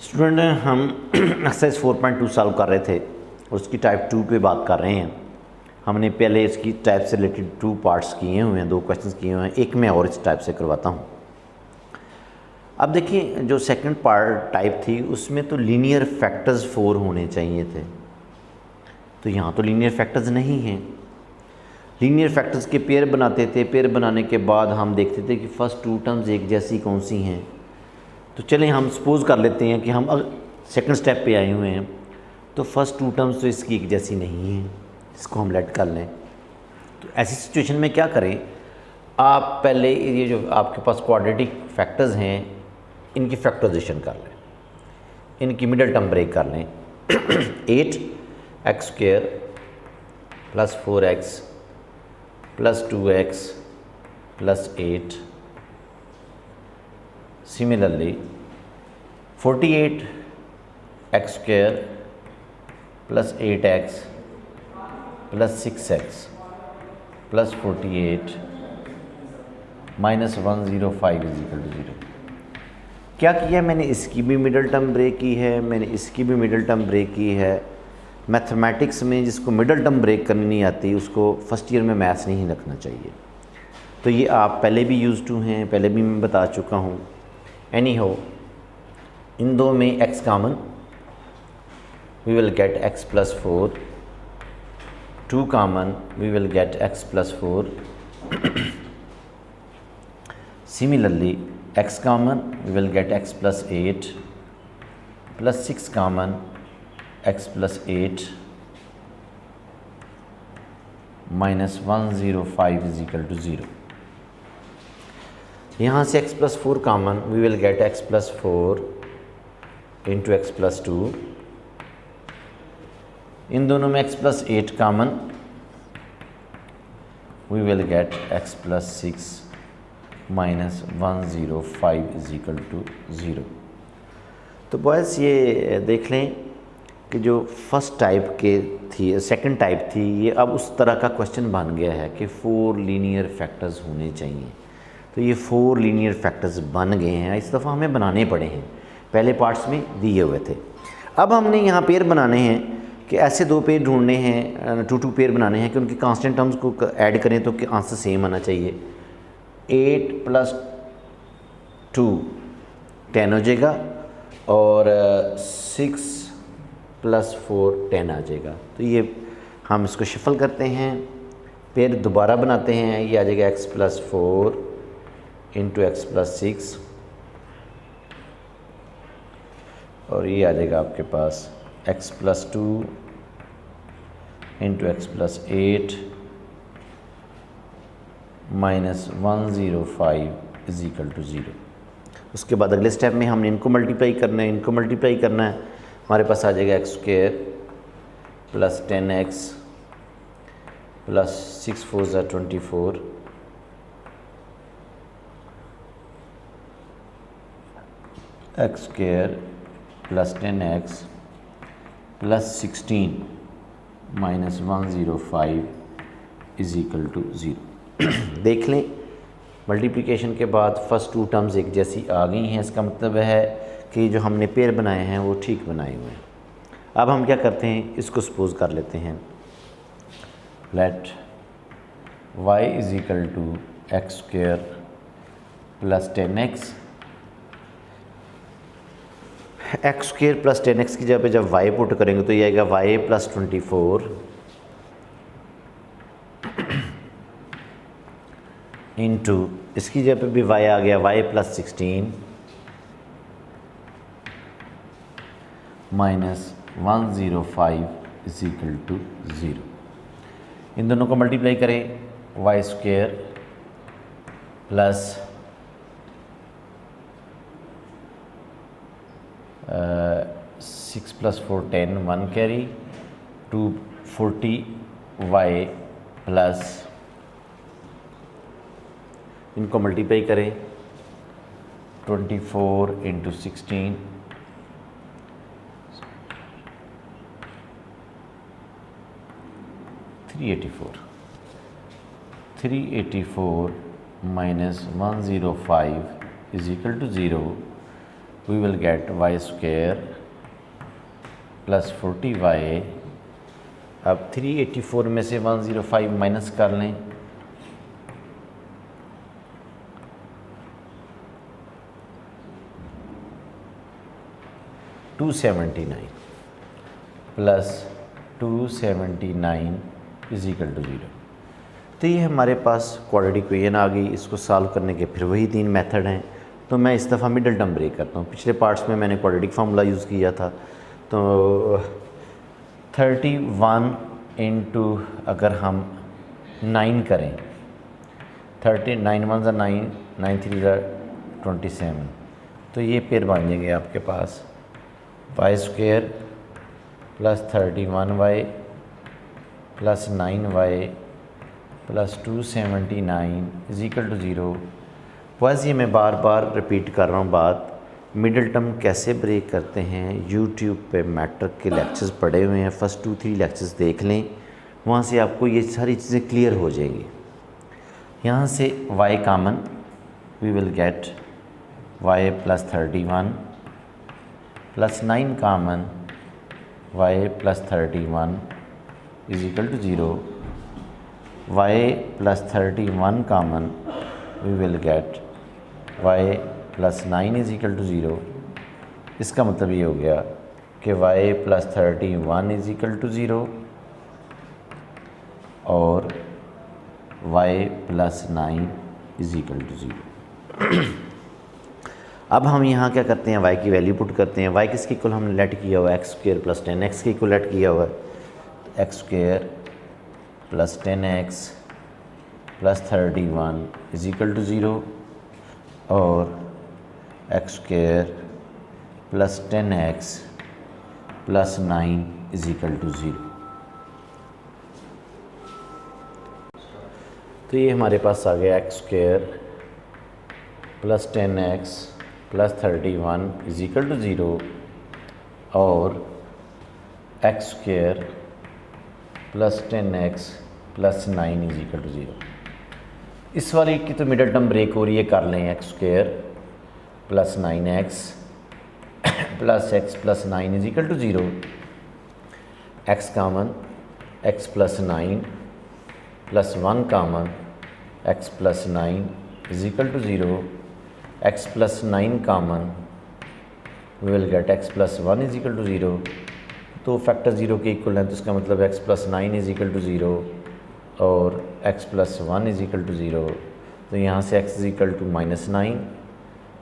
Student हम exercise 4.2 solve कर रहे थे और उसकी टाइप 2 पे बात कर रहे हैं। हमने पहले इसकी टाइप से रिलेटेड 2 पार्ट्स किए हुए हैं, 2 क्वेश्चंस किए हुए हैं, एक मैं और इस टाइप से करवाता हूँ। अब देखिए जो सेकंड पार्ट टाइप थी उसमें तो लीनियर फैक्टर्स 4 होने चाहिए थे, तो यहाँ तो लीनियर फैक्टर्स नहीं हैं। लीनियर फैक्टर्स के पेयर बनाते थे, पेयर बनाने के बाद हम देखते थे कि फर्स्ट 2 टर्म्स एक जैसी कौन सी हैं। तो चलें हम सपोज़ कर लेते हैं कि हम सेकंड स्टेप पे आए हुए हैं, तो फर्स्ट 2 टर्म्स तो इसकी एक जैसी नहीं है, इसको हम लेट कर लें। तो ऐसी सिचुएशन में क्या करें, आप पहले ये जो आपके पास क्वाड्रेटिक फैक्टर्स हैं इनकी फैक्टराइजेशन कर लें, इनकी मिडल टर्म ब्रेक कर लें। 8x² + 4x + 2x + 8, similarly 48x² + 8x + 6x + 48 - 105 = 0। क्या किया मैंने, इसकी भी मिडल टर्म ब्रेक की है, मैंने इसकी भी मिडल टर्म ब्रेक की है। मैथमेटिक्स में जिसको मिडल टर्म ब्रेक करनी नहीं आती उसको फर्स्ट ईयर में मैथ्स नहीं रखना चाहिए। तो ये आप पहले भी यूज़ टू हैं, पहले भी मैं बता चुका हूँ। एनी हो, इन दो में x common, we will get x + 4, 2 common, we will get x + 4। Similarly x common, we will get x + 8 + 6 common, x + 8 - 105 = 0। यहाँ से x + 4 common, we will get x + 4 × x + 2। इन दोनों में x + 8 common, we will get x + 6 - 105 = 0। तो boys ये देख लें कि जो फर्स्ट टाइप के थी, सेकंड टाइप थी, ये अब उस तरह का क्वेश्चन बन गया है कि 4 लीनियर फैक्टर्स होने चाहिए। तो ये 4 लीनियर फैक्टर्स बन गए हैं, इस दफ़ा हमें बनाने पड़े हैं, पहले पार्ट्स में दिए हुए थे। अब हमने यहाँ पेयर बनाने हैं कि ऐसे 2 पेयर ढूंढने हैं, 2 पेयर बनाने हैं कि उनके कांस्टेंट टर्म्स को ऐड करें तो आंसर सेम आना चाहिए। 8 + 2 10 हो जाएगा और 6 + 4 10 आ जाएगा। तो ये हम इसको शफल करते हैं, पेयर दोबारा बनाते हैं, ये आ जाएगा x + 4 × x + 6 और ये आ जाएगा आपके पास x + 2 × x + 8 - 105 = 0। उसके बाद अगले स्टेप में हमने इनको मल्टीप्लाई करना है, इनको मल्टीप्लाई करना है। हमारे पास आ जाएगा x² + 10x + 6 4 = 24 x² + 10x + 16 - 105 = 0। देख लें मल्टीप्लिकेशन के बाद फर्स्ट 2 टर्म्स एक जैसी आ गई हैं, इसका मतलब है कि जो हमने पेयर बनाए हैं वो ठीक बनाए हुए हैं। अब हम क्या करते हैं, इसको सपोज कर लेते हैं, late y = x² + 10x। x² + 10x की जगह पे जब y पुट करेंगे तो ये आएगा y + 24 इंटू, इसकी जगह पे भी y आ गया y + 16 - 105 = 0। इन दोनों को मल्टीप्लाई करें, y² + 6 + 4 10 1 कैरी 240 y प्लस, इनको मल्टीप्लाई करें 24 × 16 384 - 105 = 0। We will get y square plus 40y। अब 384 में से 105 माइनस कर लें, $279 प्लस 279 इज इक्वल टू 0। तो ये हमारे पास क्वाड्रेटिक इक्वेशन आ गई। इसको सॉल्व करने के फिर वही 3 मेथड हैं। तो मैं इस दफ़ा मिडल टर्म ब्रेक करता हूँ। पिछले पार्ट्स में मैंने क्वाड्रेटिक फार्मूला यूज़ किया था। तो 31 इंटू अगर हम 9 करें, 39 1 9, 9 3 27, तो ये पेड़ बन जाएंगे आपके पास Y square plus 31y plus 9y plus 279 is equal to 0। बस ये मैं बार बार रिपीट कर रहा हूँ बात, मिडिल टर्म कैसे ब्रेक करते हैं। यूट्यूब पे मैट्रिक के लेक्चर्स पड़े हुए हैं, फर्स्ट 2-3 लेक्चर्स देख लें, वहाँ से आपको ये सारी चीज़ें क्लियर हो जाएंगी। यहाँ से y common, we will get y plus 31 plus 9 common, y plus 31 is equal to 0। y plus 31 common, we will get y plus 9 is equal to 0। इसका मतलब ये हो गया कि y plus 31 is equal to 0 और y plus 9 is equal to 0। अब हम यहाँ क्या करते हैं, y की वैल्यू पुट करते हैं। y किसके इक्वल हमने लेट किया हुआ है, एक्स स्क्वायर प्लस 10x के इक्वल लेट किया हुआ है। X square plus 10x plus 31 is equal to 0 और x square plus 10x plus 9 is equal to 0। तो ये हमारे पास आ गया x square plus 10x plus 31 is equal to 0 और x square plus 10x plus 9 is equal to 0। इस वाली की तो मिडल टर्म ब्रेक हो रही है, कर लें। X square plus 9x plus x plus 9 is equal to 0। X common, x plus 9 plus 1 common, x plus 9 is equal to 0। x plus 9 common, we will get x plus 1 is equal to 0। तो factor 0 के equal है, तो इसका मतलब x plus 9 is equal to 0 और x plus 1 is equal to 0। तो यहाँ से x is equal to -9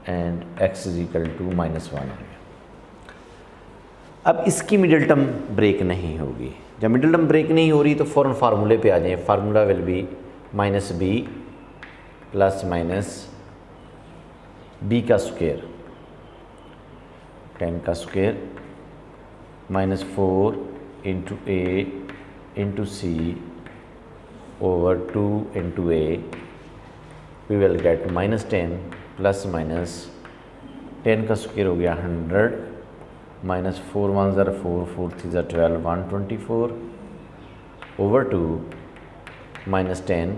and x is equal to -1 आ गया। अब इसकी मिडिल टर्म ब्रेक नहीं होगी। जब मिडिल टर्म ब्रेक नहीं हो रही तो फ़ौरन फार्मूले पे आ जाएं। Formula will be -b plus minus b का स्क्वायर, 10 का square -4 into a into c over 2 into a, we will get -10 plus minus 10 का स्क्वायर हो गया 100 माइनस 4 1 ज़र 4 4 3 ज़र 12 124 ओवर 2 -10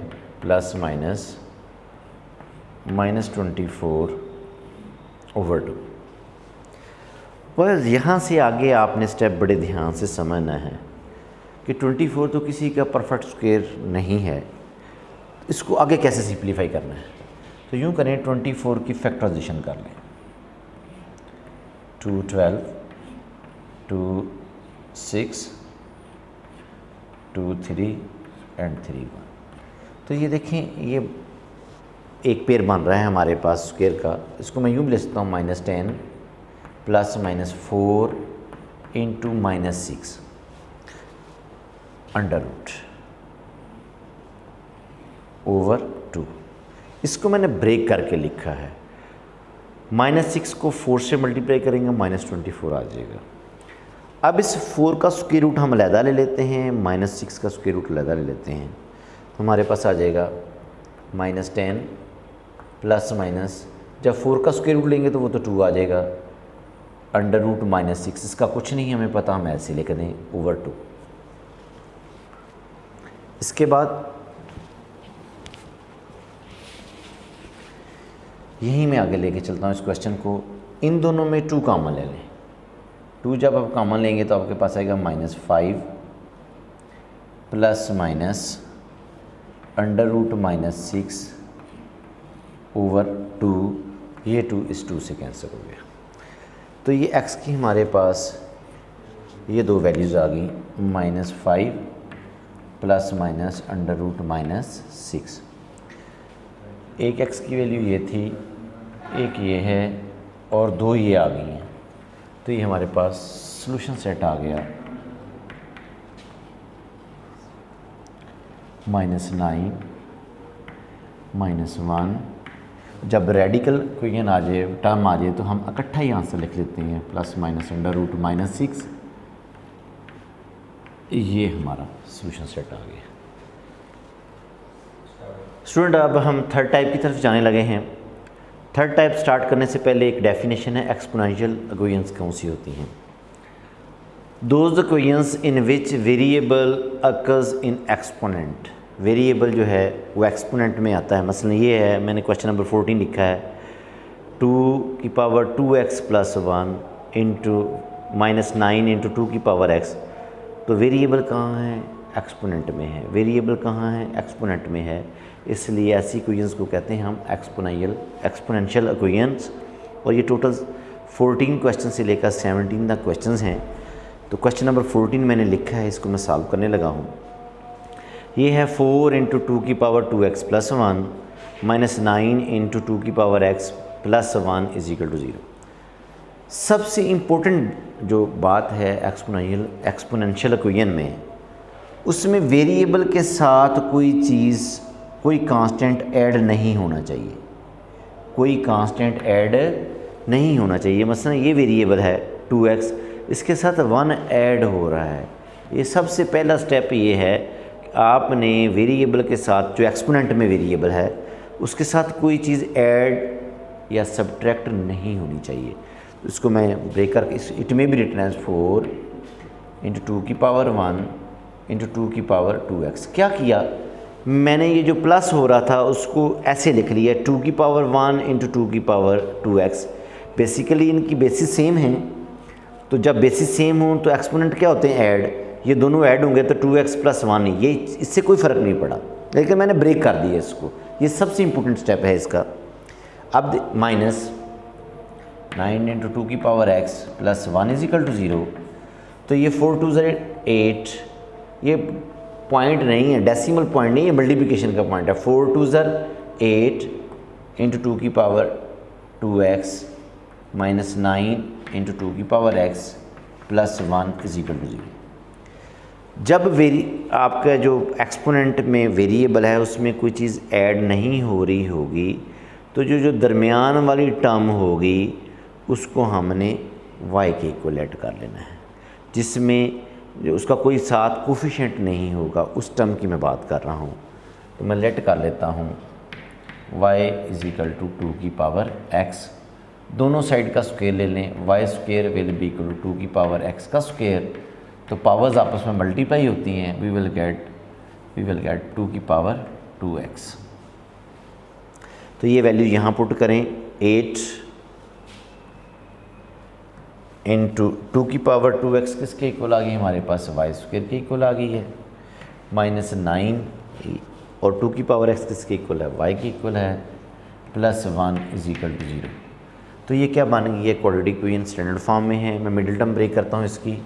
प्लस माइनस -24 ओवर 2। बस यहाँ से आगे आपने स्टेप बड़े ध्यान से समझना है कि 24 तो किसी का परफेक्ट स्क्वायर नहीं है। इसको आगे कैसे सिंप्लीफाई करना है, तो यूँ करें 24 की फैक्टराइजेशन कर लें। 2 12 2 6 2 3 एंड 3 1। तो ये देखें, ये एक पेयर बन रहा है हमारे पास स्क्वायर का। इसको मैं यूँ भी ले सकता हूँ -10 plus -4 into -6 under root over 2। इसको मैंने ब्रेक करके लिखा है। -6 को 4 से मल्टीप्लाई करेंगे -24 आ जाएगा। अब इस 4 का स्क्वायर रूट हम अलहदा ले लेते हैं, -6 का स्क्वायर रूट अलहदा ले लेते हैं, तो हमारे पास आ जाएगा -10 प्लस माइनस, जब 4 का स्क्वायर रूट लेंगे तो वो तो 2 आ जाएगा, अंडर रूट -6। इसका कुछ नहीं हमें पता, हम ऐसे लिख दें ओवर 2। इसके बाद यहीं मैं आगे लेके चलता हूँ इस क्वेश्चन को। इन दोनों में 2 कॉमन ले लें। 2 जब आप कॉमन लेंगे तो आपके पास आएगा -5 प्लस माइनस √-6 ओवर 2, ये 2 इस 2 से कैंसिल हो गया। तो ये x की हमारे पास ये 2 वैल्यूज़ आ गई, -5 प्लस माइनस √-6। एक x की वैल्यू ये थी, एक ये है और 2 ये आ गई हैं। तो ये हमारे पास सॉल्यूशन सेट आ गया -9 -1। जब रेडिकल इक्वेशन आ जाए, टर्म आ जाए, तो हम इकट्ठा ही आंसर लिख लेते हैं, प्लस माइनस √-6। ये हमारा सॉल्यूशन सेट आ गया। स्टूडेंट, अब हम थर्ड टाइप की तरफ जाने लगे हैं। थर्ड टाइप स्टार्ट करने से पहले एक डेफिनेशन है, एक्सपोनेंशियल इक्वेशंस कौन सी होती हैं? Those equations in which variable occurs in exponent. Variable जो है वो एक्सपोनेंट में आता है। मसलन ये है, मैंने क्वेश्चन नंबर 14 लिखा है 2x + 1 इंटू -9 इंटू 2x। तो वेरिएबल कहाँ है? एक्सपोनेंट में है। वेरिएबल कहाँ है? एक्सपोनेंट में है। इसलिए ऐसी इक्वेशंस को कहते हैं हम एक्सपोनेंशियल इक्वेशंस। और ये टोटल 14 क्वेश्चन से लेकर 17 तक क्वेश्चंस हैं। तो क्वेश्चन नंबर 14 मैंने लिखा है, इसको मैं सॉल्व करने लगा हूँ। ये है 4 इंटू 2x + 1 -9 इंटू 2x + 1 = 0। सबसे इम्पोर्टेंट जो बात है एक्सपोनेंशियल इक्वेशन में, उसमें वेरिएबल के साथ कोई कांस्टेंट ऐड नहीं होना चाहिए। कोई कांस्टेंट ऐड नहीं होना चाहिए। मसलन ये वेरिएबल है 2x, इसके साथ 1 ऐड हो रहा है। ये सबसे पहला स्टेप ये है कि आपने वेरिएबल के साथ, जो एक्सपोनेंट में वेरिएबल है, उसके साथ कोई चीज़ ऐड या सब्ट्रैक्ट नहीं होनी चाहिए। तो इसको मैं ब्रेक करके इट में भी written as 4 into 2 into 2x। क्या किया मैंने? ये जो प्लस हो रहा था उसको ऐसे लिख लिया 2 इंटू 2x। बेसिकली इनकी बेसिस सेम हैं, तो जब बेसिस सेम हों तो एक्सपोनेंट क्या होते हैं? ऐड। ये दोनों ऐड होंगे तो 2x + 1, ये इससे कोई फ़र्क नहीं पड़ा, लेकिन मैंने ब्रेक कर दिया इसको। ये सबसे इम्पोर्टेंट स्टेप है इसका। अब -9 इंटू 2x + 1 = 0। तो ये 4 2 8, ये पॉइंट नहीं है, डेसिमल पॉइंट नहीं है, मल्टीप्लिकेशन का पॉइंट है। 4 2 8 इंटू 2x -9 इंटू 2x + 1 = 0। जब आपका जो एक्सपोनेंट में वेरिएबल है उसमें कोई चीज़ ऐड नहीं हो रही होगी, तो जो दरमियान वाली टर्म होगी उसको हमने y के इक्वल ऐड कर लेना है, जिसमें जो उसका कोई साथ कोफिशिएंट नहीं होगा, उस टर्म की मैं बात कर रहा हूँ। तो मैं लेट कर लेता हूँ y = 2x। दोनों साइड का स्क्वायर ले लें, y² will be equal to 2x का स्क्वायर। तो पावर्स आपस में मल्टीप्लाई होती हैं, वी विल गेट 2x। तो ये वैल्यू यहाँ पुट करें, 8 इंटू 2x किसके इक्वल आ गई? हमारे पास y² के इक्वल आ गई है। -9 और 2x किसके इक्वल है? y के इक्वल है, + 1 = 0। तो ये क्या बन गई है? क्वाड्रेटिक इक्वेशन स्टैंडर्ड फॉर्म में है। मैं मिडिल टर्म ब्रेक करता हूँ इसकी,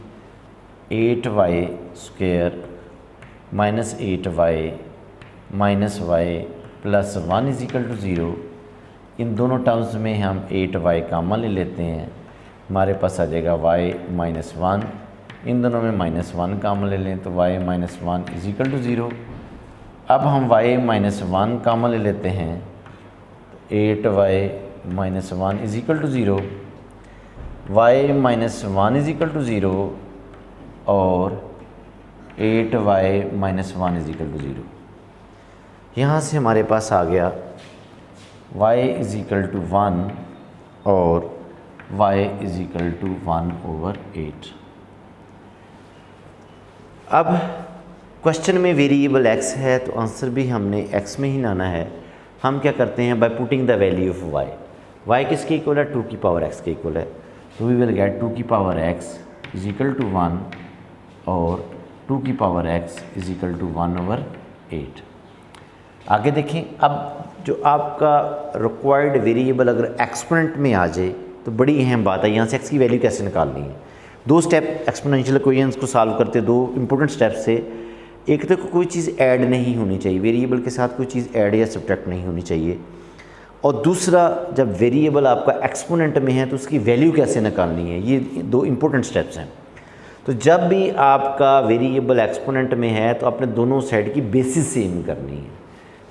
8y² -8y -y + 1 = 0। इन दोनों टर्म्स में हम 8y कॉमन ले लेते हैं, हमारे पास आ जाएगा y -1। इन दोनों में -1 कॉमन ले लें तो y -1 = 0। अब हम y -1 कॉमन ले लेते हैं, 8y -1 = 0, y -1 = 0 और 8y -1 = 0। यहाँ से हमारे पास आ गया y = 1 और y = 1/8। अब क्वेश्चन में वेरिएबल x है तो आंसर भी हमने x में ही लाना है। हम क्या करते हैं? By putting the value of y। y किसके इक्वल है, 2 की पावर x के इक्वल है, तो वी विल गेट 2 की power x is equal to 1 और 2 की power x is equal to 1/8। आगे देखें, अब जो आपका रिक्वायर्ड वेरिएबल अगर एक्सपोनेंट में आ जाए तो बड़ी अहम बात है, यहाँ से x की वैल्यू कैसे निकालनी है। दो स्टेप एक्सपोनेंशियल इक्वेशंस को सॉल्व करते, दो इंपॉर्टेंट स्टेप्स से। एक तो कोई चीज़ ऐड नहीं होनी चाहिए, वेरिएबल के साथ कोई चीज़ ऐड या सब्ट्रैक्ट नहीं होनी चाहिए, और दूसरा जब वेरिएबल आपका एक्सपोनेंट में है तो उसकी वैल्यू कैसे निकालनी है। ये दो इंपॉर्टेंट स्टेप्स हैं। तो जब भी आपका वेरिएबल एक्सपोनेंट में है तो आपने दोनों साइड की बेसिस सेम करनी है।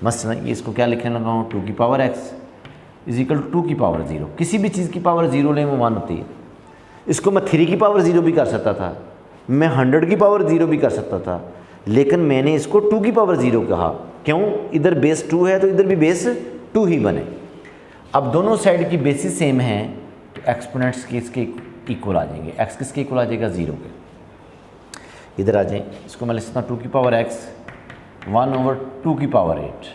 मसलन ये इसको क्या लिखने लगा हूँ, 2 की power x is equal to 2 की पावर 0। किसी भी चीज़ की पावर 0 लें वो 1 होती है। इसको मैं 3 की पावर 0 भी कर सकता था, मैं 100 की पावर 0 भी कर सकता था, लेकिन मैंने इसको 2 की पावर 0 कहा। क्यों? इधर बेस 2 है तो इधर भी बेस 2 ही बने। अब दोनों साइड की बेसिस सेम है तो एक्सपोनेंट्स के इसके इक्वल आ जाएंगे। x किसके इक्वल आ जाएगा, 0 के। इधर आ जाए, इसको मैं लिखता हूँ 2 की पावर x 1/2 की पावर 8,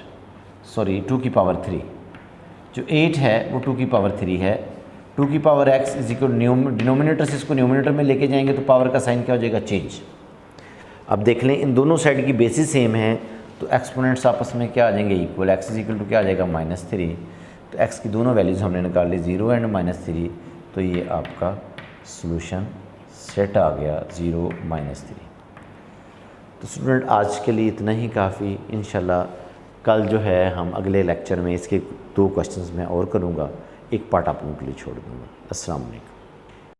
सॉरी 2 की पावर 3। जो 8 है वो 2 की पावर 3 है। 2 की power x is equal denominator से इसको न्यूमिनेटर में लेके जाएंगे तो पावर का साइन क्या हो जाएगा, चेंज। अब देख लें, इन दोनों साइड की बेसिस सेम है तो एक्सपोनेंट्स आपस में क्या आ जाएंगे, equal. x is equal to क्या आ जाएगा, -3। तो x की दोनों वैल्यूज़ हमने निकाल ली, 0 एंड -3। तो ये आपका सॉल्यूशन सेट आ गया, 0 -3। तो स्टूडेंट आज के लिए इतना ही काफ़ी। इंशाल्लाह कल जो है हम अगले लेक्चर में इसके 2 क्वेश्चंस मैं और करूँगा, एक पार्ट आप लोगों के लिए छोड़ दूँगा। अस्सलाम वालेकुम।